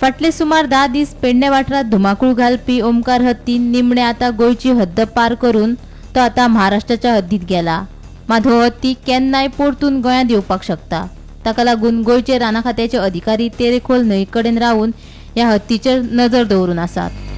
फाटले सुमार 10 दीस पेडणे वाठारात धुमाकूळ घालपी ओमकार हत्तीन निमणे आता गोयची हद्द पार करून तो आता महाराष्ट्राच्या हद्दीत गेला। मात हो हत्ती केन्नाय परतून गोंयांत येवपाक शकता। ताका लागून गोयचे राना खात्याचे अधिकारी तेरेखोल न्हंय कडेन रावून ह्या हत्तीचेर नजर दवरून आसात।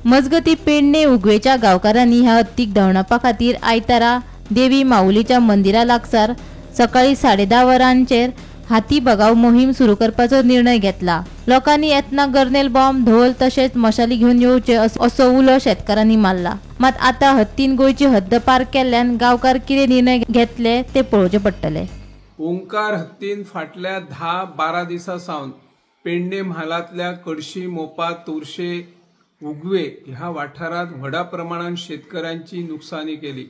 मजगती पेडणे उगवेच्या गांवकारांनी ह्या हत्तीक धांवडावपा खातीर आयतारा देवी माऊलीच्या मंदिरा लागसार सकाळी 10:30 वरांचेर हाती भगाव मोहीम सुरू करपाचो निर्णय घेतला। लोकांनी येतना गर्नेल बॉम्ब धोल तशेंच मशाली घेवन येवचे असो उलो शेतकारांनी मारला। मात आता हत्तीन गोयची हद्द पार केल्ल्यान गांवकार कितें निर्णय घेतले ते पळोवचे पडटले। ओंकार हत्तीन फाटल्या 10-12 दिसां सावन पेडणे म्हालांतल्या कडशी, मोपा, तोरशे, उगवे ह्या वाठारात व्हडा प्रमाणात शेतकऱ्यांची नुकसानी केली।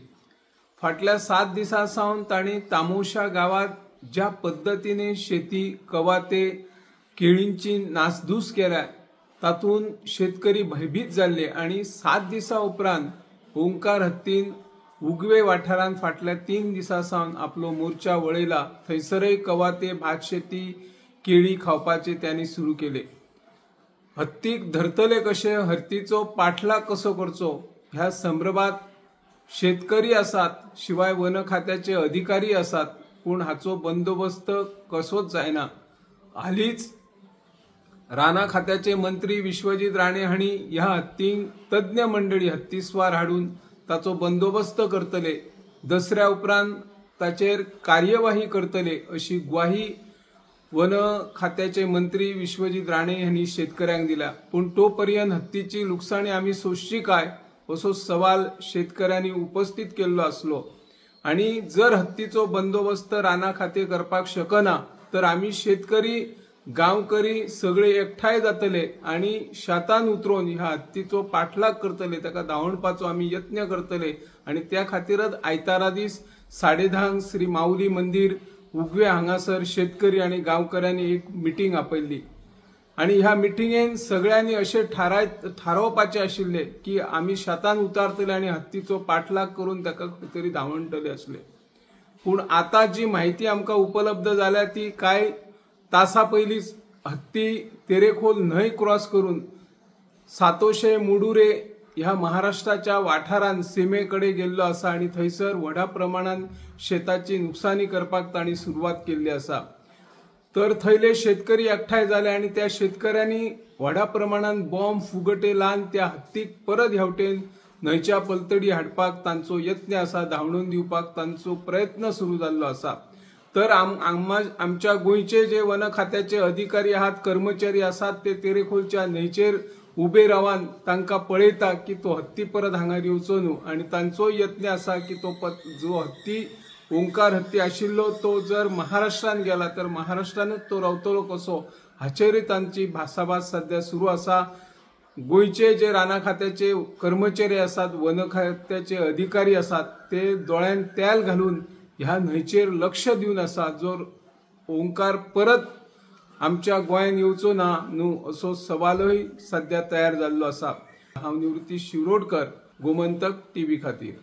फाटल्या 7 दिसां सावन तांणी तामोशा गावात ज्या पद्धतीने शेती, कवाते, केळींची नासधूस केल्या तातून शेतकरी भयभीत जाल्ले आणि 7 दिसां उपरांत ओंकार हत्तीन उगवे वाठारात फाटल्या 3 दिसां सावन आपलो मोर्चा वळयला। थंयसरय कवाते, भात शेती, केळी खावपाचे त्यांनी सुरू केले। हत्तीक धरतले कशे, हत्तीचो पाठलाग कसो करचो ह्या संदर्भात शेतकरी आसात, शिवाय वन खात्याचे अधिकारी आसात, पूण हाचो बंदोबस्त कसोच जायना। हालींच राना खात्याचे मंत्री विश्वजीत राणे हांणी ह्या हत्तींक तज्ञ मंडळी हत्तीस्वार हाडून ताचो बंदोबस्त करतले, दसऱ्या उपरांत ताचेर कार्यवाही करतले अशी ग्वाही वन खात्याचे मंत्री विश्वजीत राणे यांनी शेतकऱ्यांक दिला। पण तो पर्यंत हत्तीची लुकसाणी आम्ही सोंसची काय असो सवाल शेतकऱ्यांनी उपस्थित केल्लो आसलो। आणि जर हत्तीचो बंदोबस्त राना खाते करपाक शकना तर आम्ही शेतकरी, गांवकरी सगळे एकठांय जातले आणि शेतान उतरून ह्या हत्तीचो पाठलाग करतले, ताका धांवडपाचो आम्ही यत्न करतले। आणि त्या खातीरच आयतारा दीस 10:30 श्री माऊली मंदिर उगवे हांगासर शेतकरी आणि गांवकऱ्यांनी एक मिटींग आपयल्ली आणि ह्या मिटींगेन सगळ्यांनी असे थारावपाचे आशिल्ले की आम्ही शेतान उतारतले आणि हत्तीचो पाठलाग करून ताका खंय तरी धांवणतले असले। पण आता जी माहिती आमकां उपलब्ध जाल्या ती काय तासा पयलींच हत्ती तेरेखोल न्हंय क्रॉस करून सातोशे मुडुरे ह्या महाराष्ट्राच्या वाठारान सीमेकडे गेल्लो आसा आणि थंयसर व्हडा प्रमाणात शेताची नुकसानी करपाक तांणी सुरवात केल्ली आसा। तर थंयले शेतकरी एकठांय जाले आणि त्या शेतकऱ्यांनी व्हडा प्रमाणात बॉम्ब फुगटे लावन त्या हत्तीक परत हेवटेन न्हंयच्या पलतडी हाडपाक तांचो यत्न आसा, धांवडून दिवपाक तांचो प्रयत्न सुरू जाल्लो आसा। तर आमच्या गोंयचे जे वन खात्याचे अधिकारी आहात, कर्मचारी आसात, ते तेरेखोलच्या न्हंयचेर उबे रावन तांकां पळयता की तो हत्ती परत हांगा येवचो न्हू आणि तांचो यत्न आसा की तो जो हत्ती ओंकार हत्ती आशिल्लो तो जर महाराष्ट्रान गेला तर महाराष्ट्रानच तो रावतलो कसो हाचेरय तांची भासाभास सध्या सुरू आसा। गोंयचे जे राना खात्याचे कर्मचारी आसात, वन खात्याचे अधिकारी आसात, ते दोळ्यान तेल घालून ह्या न्हंयचेर लक्ष दिवन आसा। जर ओंकार परत आमच्या गोंयांत येवचो ना न्हू असो सवालय सध्या तयार जाल्लो आसा। हांव निवृत्ती शिरोडकर, गोमंतक टीव्ही खातीर।